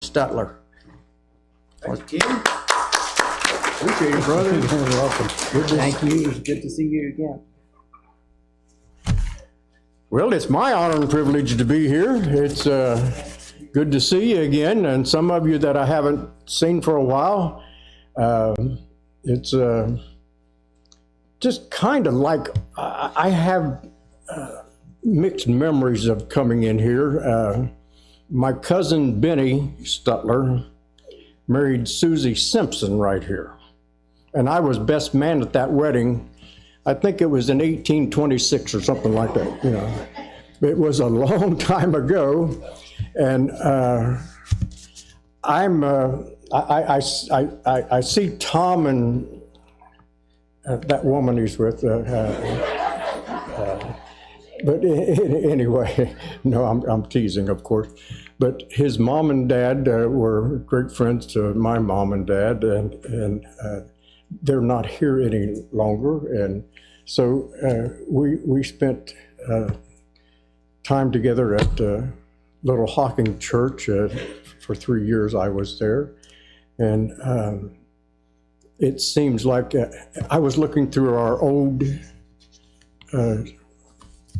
Stutler. Thank you, Ken. Appreciate it, brother. You're welcome. Thank you. It's good to see you again. Well, it's my honor and privilege to be here. It's good to see you again, and some of you that I haven't seen for a while. It's just kind of like I have mixed memories of coming in here. My cousin Benny Stutler married Susie Simpson right here, and I was best man at that wedding. I think it was in 1826 or something like that, you know. It was a long time ago, and I see Tom and that woman he's with, but anyway, no, I'm teasing, of course. But his mom and dad were great friends to my mom and dad, and they're not here any longer, and so we spent time together at Little Hocking Church for 3 years. I was there, and it seems like I was looking through our old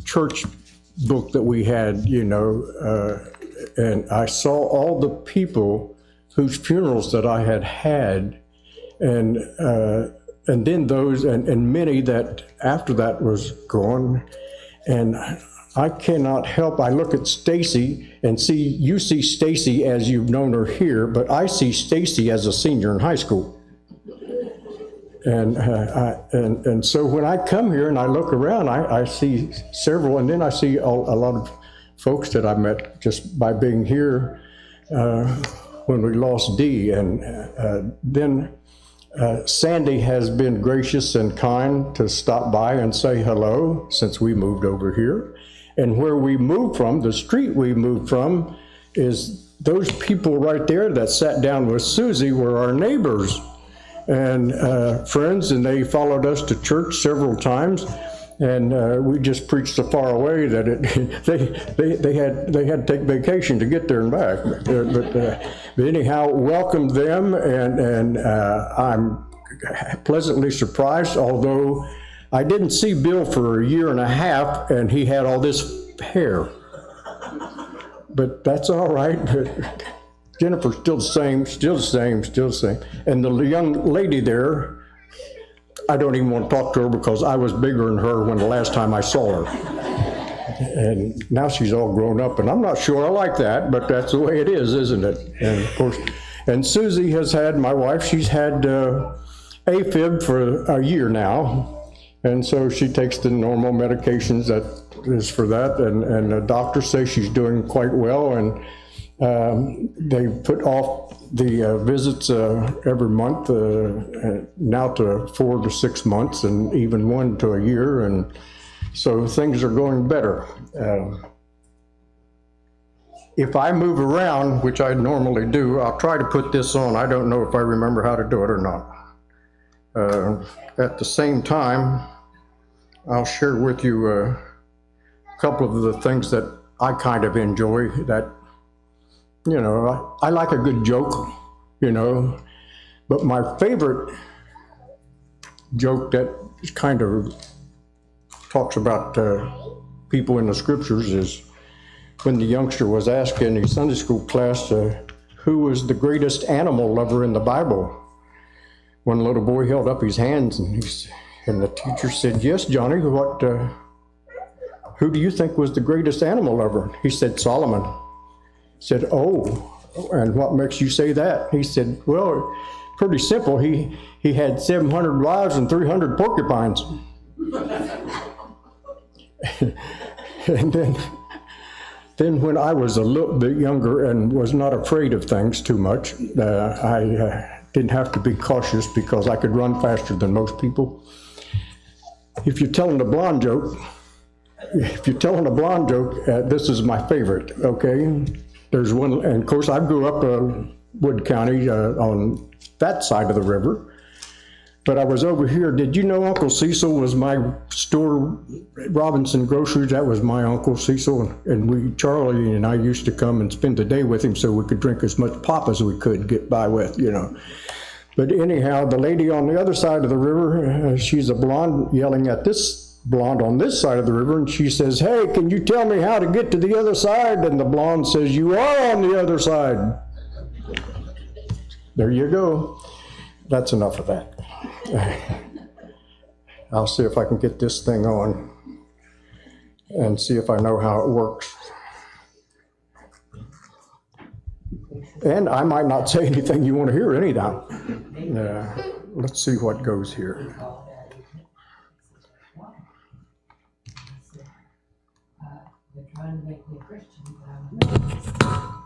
church book that we had, you know, and I saw all the people whose funerals that I had had. And then those, and many that after that was gone. And I cannot help, I look at Stacy and you see Stacy as you've known her here, but I see Stacy as a senior in high school. And so when I come here and I look around, I see several, and then I see a lot of folks that I met just by being here when we lost Dee. And then Sandy has been gracious and kind to stop by and say hello since we moved over here. And where we moved from, the street we moved from, is those people right there that sat down with Susie were our neighbors and friends, and they followed us to church several times. And we just preached so far away that they had to take vacation to get there and back. But anyhow, welcome them, and I'm pleasantly surprised. Although I didn't see Bill for a year and a half, and he had all this hair. But that's all right. Jennifer's still the same, still the same, still the same. And the young lady there, I don't even want to talk to her because I was bigger than her when the last time I saw her. And now she's all grown up, and I'm not sure I like that, but that's the way it is, isn't it? And of course, and Susie has had, my wife, she's had AFib for a year now. And so she takes the normal medications that is for that. And the doctors say she's doing quite well. And they put off the visits every month, now to 4 to 6 months, and even 1 to a year, and so things are going better. If I move around, which I normally do, I'll try to put this on. I don't know if I remember how to do it or not. At the same time, I'll share with you a couple of the things that I kind of enjoy that, you know, I like a good joke, you know, but my favorite joke that kind of talks about people in the scriptures is when the youngster was asked in his Sunday school class who was the greatest animal lover in the Bible. One little boy held up his hands, and the teacher said, "Yes, Johnny, who do you think was the greatest animal lover?" He said, "Solomon." He said, "Oh, and what makes you say that?" He said, "Well, pretty simple. He had 700 wives and 300 porcupines." And then when I was a little bit younger and was not afraid of things too much, I didn't have to be cautious because I could run faster than most people. If you're telling a blonde joke, this is my favorite, okay? There's one, and of course I grew up Wood County on that side of the river. But I was over here. Did you know Uncle Cecil was my store, Robinson Groceries? That was my Uncle Cecil. And Charlie and I used to come and spend the day with him so we could drink as much pop as we could get by with, you know. But anyhow, the lady on the other side of the river, she's a blonde yelling at this blonde on this side of the river, and she says, "Hey, can you tell me how to get to the other side?" And the blonde says, "You are on the other side." There you go. That's enough of that. I'll see if I can get this thing on and see if I know how it works. And I might not say anything you want to hear anyhow. Let's see what goes here. They're trying to make me a Christian, but I'm not.